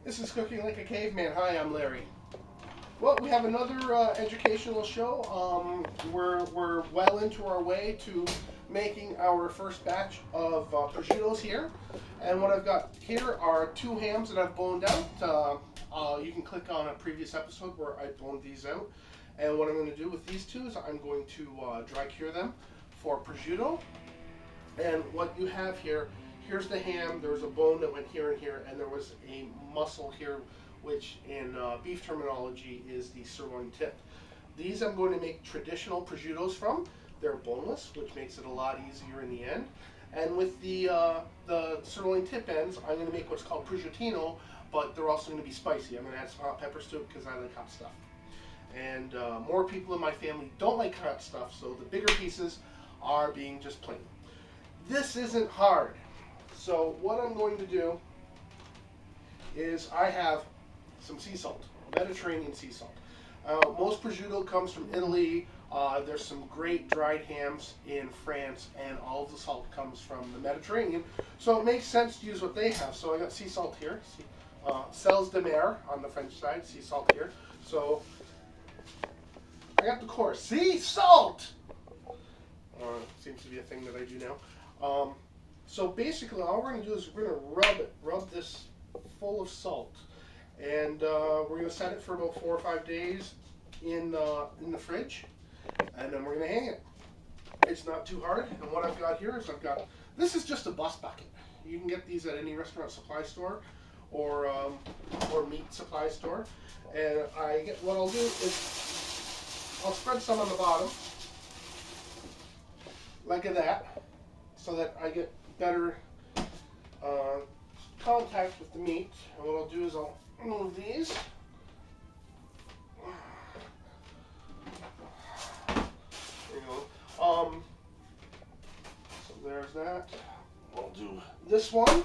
This is Cooking Like a Caveman. Hi, I'm Larry. Well, we have another educational show. We're well into our way to making our first batch of prosciuttos here. And what I've got here are two hams that I've boned out. You can click on a previous episode where I boned these out. And what I'm going to do with these two is I'm going to dry cure them for prosciutto. And what you have here, here's the ham. There was a bone that went here and here, and there was a muscle here, which in beef terminology is the sirloin tip. These I'm going to make traditional prosciuttos from. They're boneless, which makes it a lot easier in the end. And with the sirloin tip ends, I'm going to make what's called prosciuttino, but they're also going to be spicy. I'm going to add some hot peppers to it because I like hot stuff. And more people in my family don't like hot stuff, so the bigger pieces are being just plain. This isn't hard. So what I'm going to do is I have some sea salt, Mediterranean sea salt. Most prosciutto comes from Italy. There's some great dried hams in France, and all of the salt comes from the Mediterranean. So it makes sense to use what they have. So I got sea salt here, sels de mer on the French side, sea salt here. So I got the course, sea salt! Seems to be a thing that I do now. So basically all we're going to do is we're going to rub this full of salt. And we're going to set it for about 4 or 5 days in the fridge. And then we're going to hang it. It's not too hard. And what I've got here is this is just a bus bucket. You can get these at any restaurant supply store or meat supply store. And what I'll do is I'll spread some on the bottom, like that, so that I get better contact with the meat. And what I'll do is I'll move these. There you go. So there's that. I'll do this one.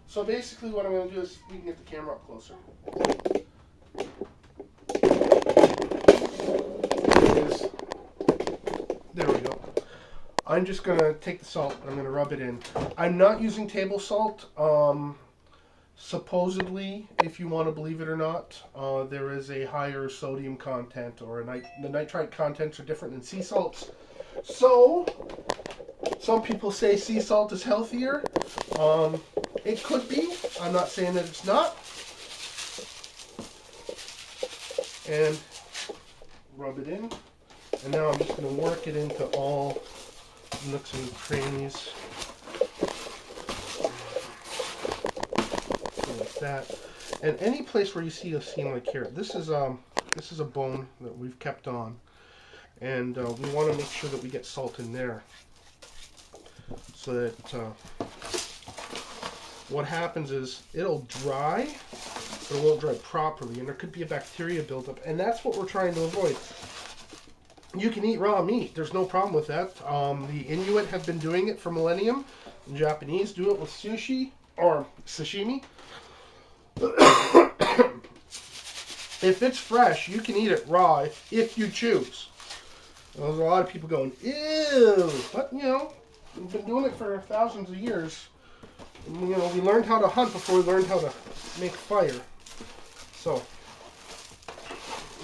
So basically what I'm going to do is, we can get the camera up closer. There we go. I'm just going to take the salt and I'm going to rub it in. I'm not using table salt. Supposedly, if you want to believe it or not, there is a higher sodium content, or the nitrite contents are different than sea salts. So, some people say sea salt is healthier. It could be. I'm not saying that it's not. And rub it in. And now I'm just going to work it into all nooks and crannies. Like that. And any place where you see a seam like here, this is a bone that we've kept on. And we want to make sure that we get salt in there. So that what happens is it'll dry, but it won't dry properly. And there could be a bacteria buildup. And that's what we're trying to avoid. You can eat raw meat. There's no problem with that. The Inuit have been doing it for millennium. The Japanese do it with sushi or sashimi. If it's fresh, you can eat it raw if you choose. There's a lot of people going, ew. But, we've been doing it for thousands of years. And, we learned how to hunt before we learned how to make fire. So,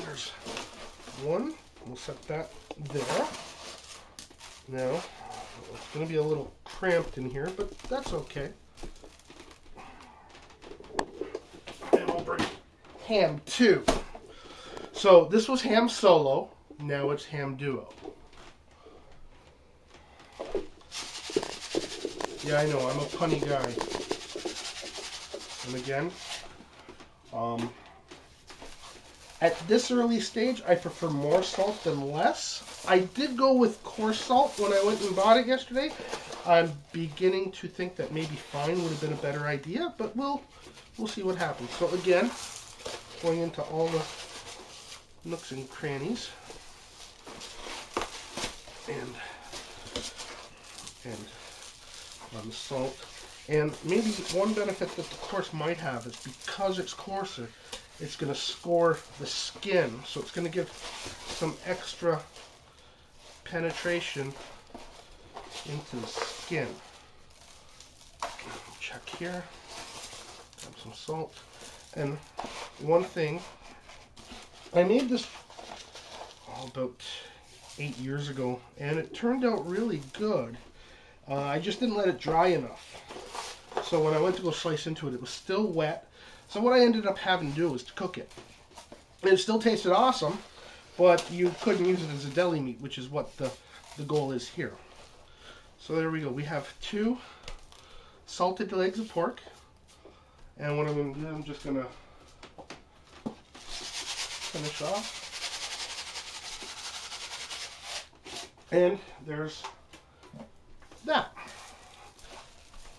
there's one. We'll set that there. Now, it's going to be a little cramped in here, but that's okay. And we'll bring ham 2. So this was ham solo. Now it's ham duo. Yeah, I know, I'm a punny guy. And again, at this early stage, I prefer more salt than less. I did go with coarse salt when I went and bought it yesterday. I'm beginning to think that maybe fine would have been a better idea, but we'll see what happens. So again, going into all the nooks and crannies, and on the salt. And maybe one benefit that the coarse might have is because it's coarser, it's going to score the skin, so it's going to give some extra penetration into the skin. Check here, grab some salt, And one thing, I made this about 8 years ago, and it turned out really good. I just didn't let it dry enough. So when I went to go slice into it, it was still wet. So what I ended up having to do was to cook it. And it still tasted awesome, but you couldn't use it as a deli meat, which is what the goal is here. So there we go. We have 2 salted legs of pork. And what I'm going to do, I'm just going to finish off. And there's that.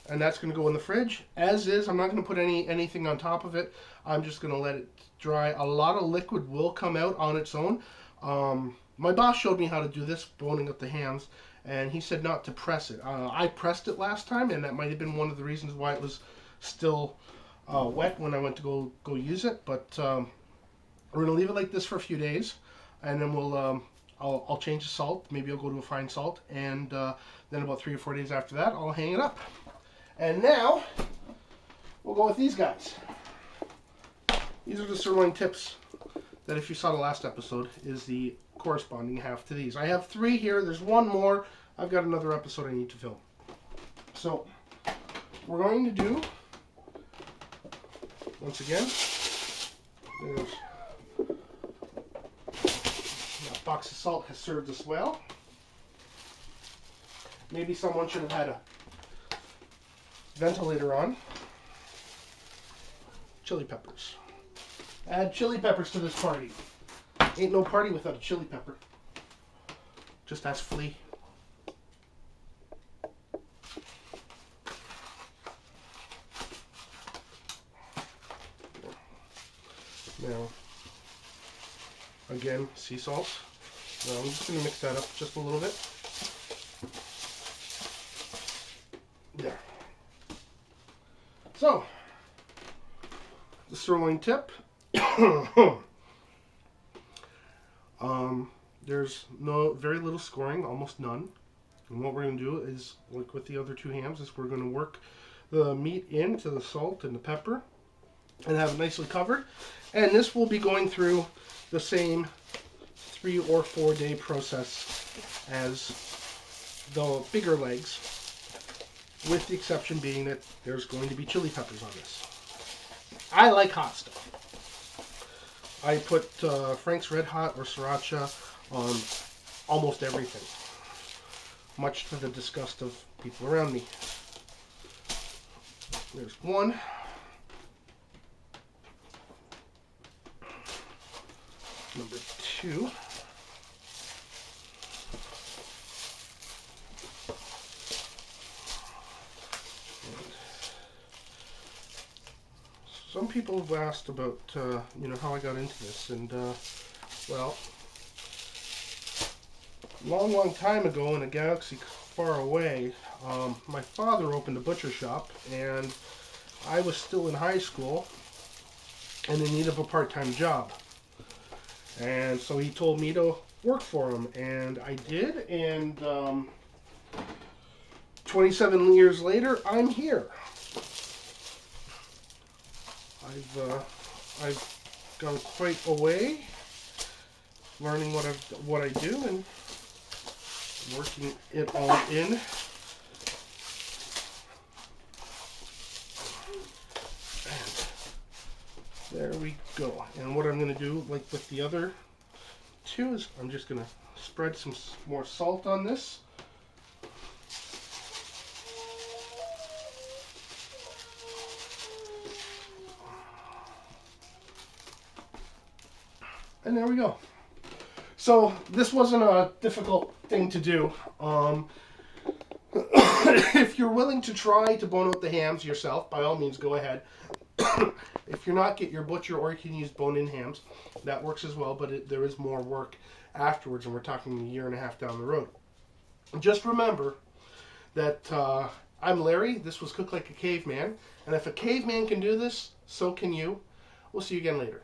And that's going to go in the fridge as is. I'm not going to put anything on top of it. I'm just going to let it dry. A lot of liquid will come out on its own. My boss showed me how to do this, boning up the hams, and he said not to press it. I pressed it last time, and that might have been one of the reasons why it was still wet when I went to go use it. But we're going to leave it like this for a few days, and then we'll I'll change the salt. Maybe I'll go to a fine salt, and then about 3 or 4 days after that, I'll hang it up. And now we'll go with these guys. These are the sirloin tips that, if you saw the last episode, is the corresponding half to these. I have 3 here. There's 1 more. I've got another episode I need to film. So we're going to do, once again, there's that box of salt has served us well. Maybe someone should have had a ventilator on. Chili peppers. Add chili peppers to this party. Ain't no party without a chili pepper. Just ask Flea. Now, again, sea salt. Now I'm just going to mix that up just a little bit. There. So, the sirloin tip. There's very little scoring, almost none. And what we're going to do is, like with the other 2 hams, is we're going to work the meat into the salt and the pepper and have it nicely covered. And this will be going through the same 3 or 4 day process as the bigger legs, with the exception being that there's going to be chili peppers on this. I like hot stuff. I put Frank's Red Hot or Sriracha on almost everything, much to the disgust of people around me. There's 1. Number 2. Some people have asked about, how I got into this, and, well, long time ago in a galaxy far away, my father opened a butcher shop, and I was still in high school and in need of a part-time job. And so he told me to work for him, and I did, and 27 years later, I'm here. I've gone quite a way learning what I do and working it all in. And there we go. And what I'm going to do, like with the other 2, is I'm just going to spread some more salt on this. And there we go. So this wasn't a difficult thing to do. If you're willing to try to bone out the hams yourself, by all means, go ahead. If you're not, get your butcher, or you can use bone-in hams. That works as well, but there is more work afterwards, and we're talking 1.5 years down the road. Just remember that I'm Larry. This was Cook Like a Caveman. And if a caveman can do this, so can you. We'll see you again later.